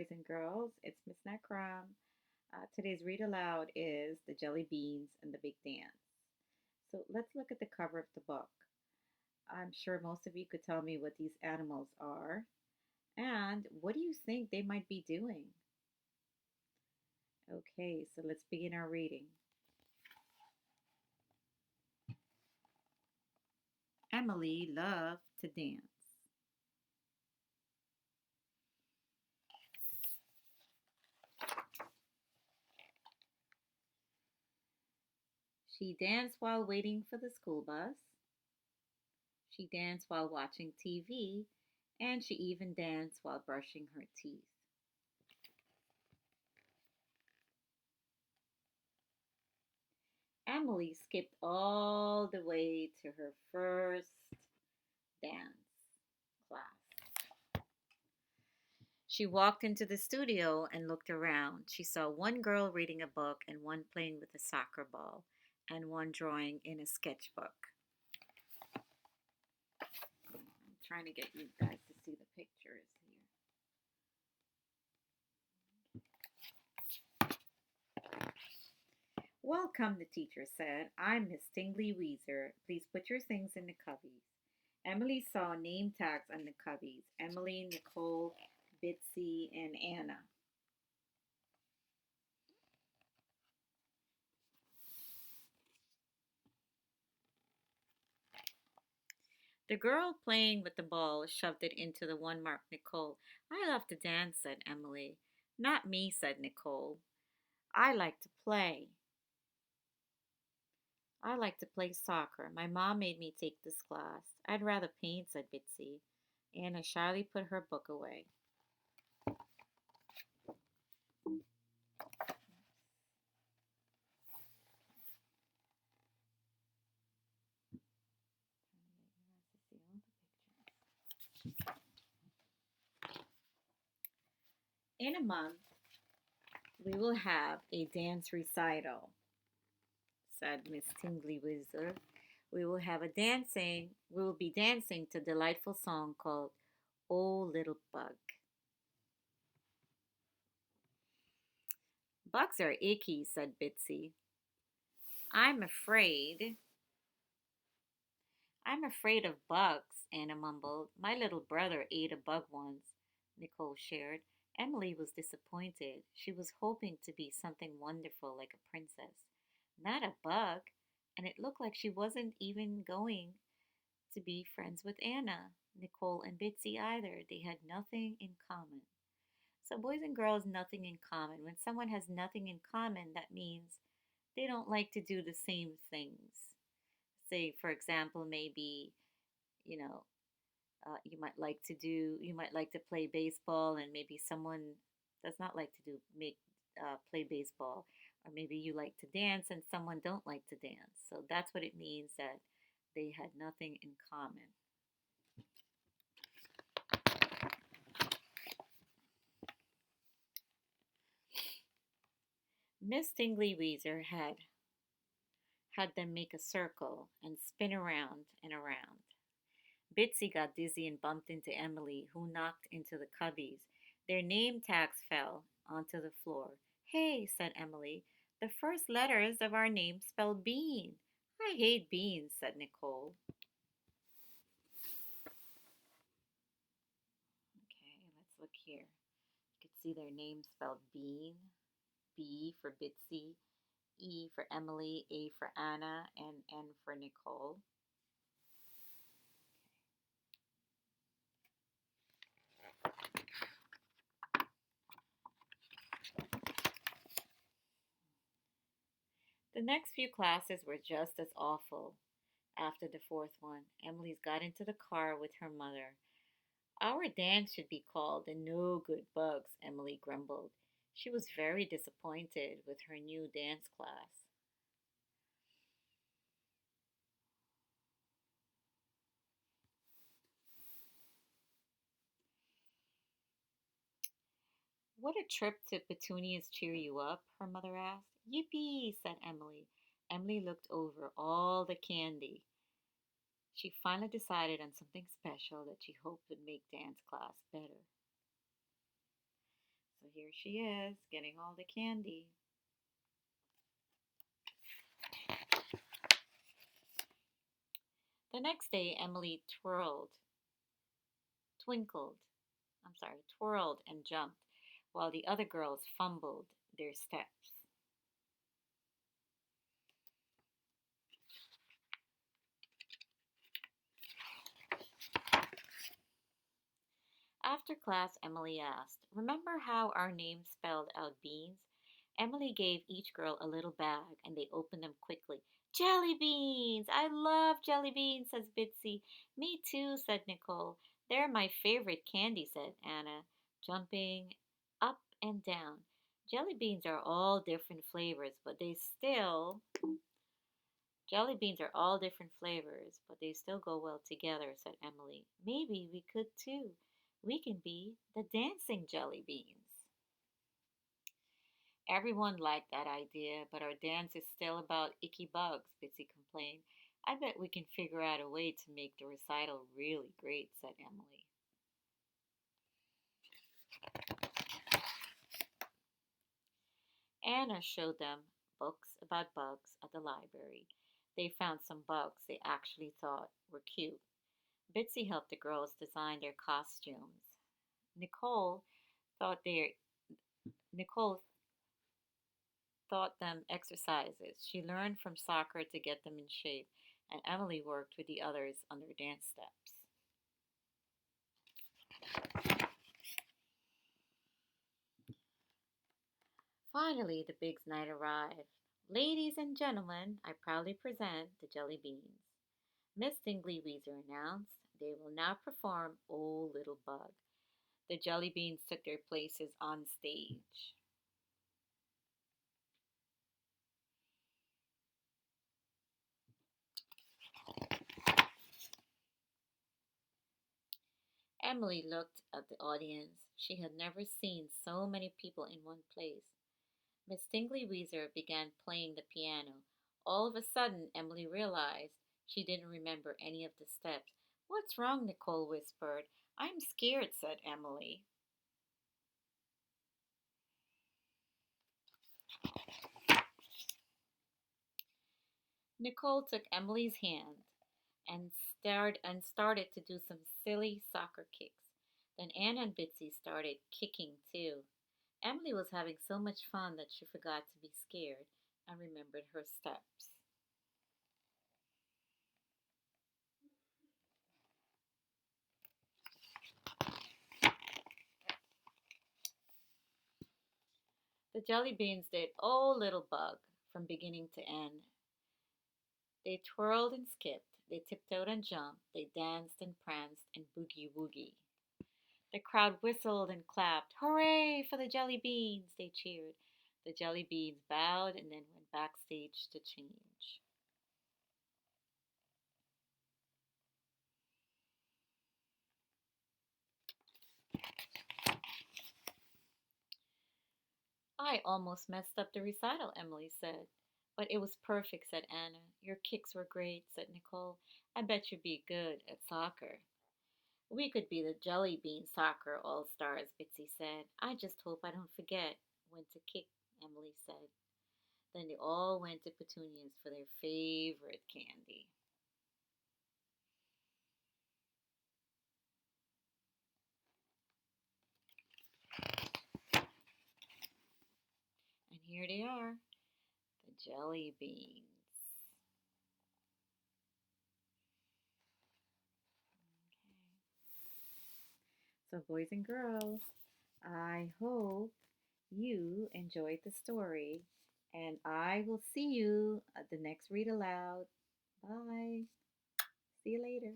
boys and girls. It's Miss Nakram. Today's read aloud is The Jellybeans and the Big Dance. So let's look at the cover of the book. I'm sure most of you could tell me what these animals are and what do you think they might be doing? Okay, so let's begin our reading. Emily loved to dance. She danced while waiting for the school bus. She danced while watching TV, and she even danced while brushing her teeth. Emily skipped all the way to her first dance class. She walked into the studio and looked around. She saw one girl reading a book and one playing with a soccer ball and one drawing in a sketchbook. I'm trying to get you guys to see the pictures here. Welcome, the teacher said. I'm Miss Tingley Weezer. Please put your things in the cubbies. Emily saw name tags on the cubbies: Emily, Nicole, Bitsy, and Anna. The girl playing with the ball shoved it into the one marked Nicole. I love to dance, said Emily. Not me, said Nicole. I like to play. I like to play soccer. My mom made me take this class. I'd rather paint, said Bitsy. Anna shyly put her book away. In a month, we will have a dance recital, said Miss Tingley Wizard. We will be dancing to a delightful song called Oh Little Bug. Bugs are icky, said Bitsy. I'm afraid. I'm afraid of bugs, Anna mumbled. My little brother ate a bug once, Nicole shared. Emily was disappointed. She was hoping to be something wonderful like a princess, not a bug, and it looked like she wasn't even going to be friends with Anna, Nicole, and Bitsy either. They had nothing in common. So, boys and girls, nothing in common. When someone has nothing in common, that means they don't like to do the same things. Say, for example, maybe, you know, you might like to play baseball, and maybe someone does not like to play baseball, or maybe you like to dance and someone don't like to dance. So that's what it means that they had nothing in common. Miss Tingley Weezer had them make a circle and spin around and around. Bitsy got dizzy and bumped into Emily, who knocked into the cubbies. Their name tags fell onto the floor. Hey, said Emily, the first letters of our name spell bean. I hate beans, said Nicole. Okay, let's look here. You can see their name spelled bean. B for Bitsy, E for Emily, A for Anna, and N for Nicole. The next few classes were just as awful. After the fourth one, Emily's got into the car with her mother. Our dance should be called the No Good Bugs, Emily grumbled. She was very disappointed with her new dance class. Would a trip to Petunia's cheer you up? Her mother asked. Yippee, said Emily. Emily looked over all the candy. She finally decided on something special that she hoped would make dance class better. Here she is, getting all the candy. The next day, Emily twinkled, twirled and jumped, while the other girls fumbled their steps. After class, Emily asked, "Remember how our names spelled out beans?" Emily gave each girl a little bag and they opened them quickly. "Jelly beans! I love jelly beans," says Bitsy. "Me too," said Nicole. "They're my favorite candy," said Anna, jumping up and down. Jelly beans are all different flavors, but they still Jelly beans are all different flavors, but they still go well together, said Emily. "Maybe we could too. We can be the dancing jelly beans." Everyone liked that idea, but our dance is still about icky bugs, Bitsy complained. "I bet we can figure out a way to make the recital really great," said Emily. Anna showed them books about bugs at the library. They found some bugs they actually thought were cute. Bitsy helped the girls design their costumes. Nicole thought their Nicole taught them exercises. She learned from soccer to get them in shape, and Emily worked with the others on their dance steps. Finally, the big night arrived. "Ladies and gentlemen, I proudly present the Jelly Beans." Miss Dingleyweezer announced. "They will now perform 'Oh Little Bug.'" The Jelly Beans took their places on stage. Emily looked at the audience. She had never seen so many people in one place. Miss Dingleyweezer began playing the piano. All of a sudden, Emily realized she didn't remember any of the steps. "What's wrong?" Nicole whispered. "I'm scared," said Emily. Nicole took Emily's hand and started to do some silly soccer kicks. Then Anna and Bitsy started kicking too. Emily was having so much fun that she forgot to be scared and remembered her steps. The jelly beans did "Oh Little Bug" from beginning to end. They twirled and skipped, they tiptoed and jumped, they danced and pranced and boogie woogie. The crowd whistled and clapped. "Hooray for the jelly beans!" they cheered. The jelly beans bowed and then went backstage to change. "I almost messed up the recital," Emily said. "But it was perfect," said Anna. "Your kicks were great," said Nicole. "I bet you'd be good at soccer." "We could be the Jelly Bean Soccer All Stars," Bitsy said. "I just hope I don't forget when to kick," Emily said. Then they all went to Petunia's for their favorite candy. And here they are, the jelly beans. Okay. So, boys and girls, I hope you enjoyed the story, and I will see you at the next read aloud. Bye. See you later.